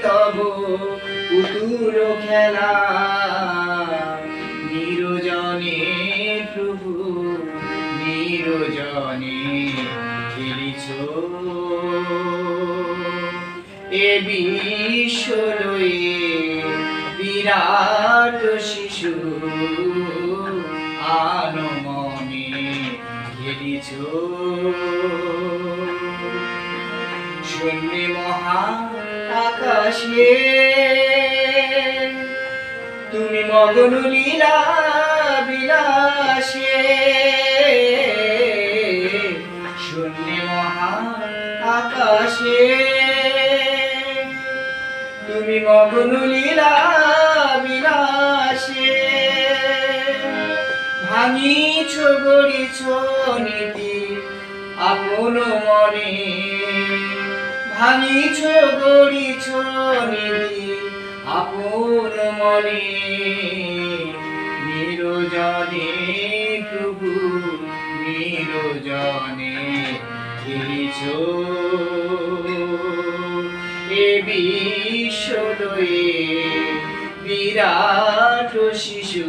তব পুতুল খেলা নিরজনে প্রভু নিরজনে খেলিছ এ বিশ্ব লয়ে বিরাট শিশু আনমনে খেলিছ শূন্যে মহা আকাশে তুমি মগন লীলা বিলাসে শূন্যে মহা আকাশে তুমি মগন লীলা বিলাসে ভাঙিছ গড়িছ নীতি আপন মনে ভাঙিছ গড়িছ নীতি আপন মনে নিরজনে প্রভু নিরজনে খেলিছ এ বিশ্ব লয়ে বিরাট শিশু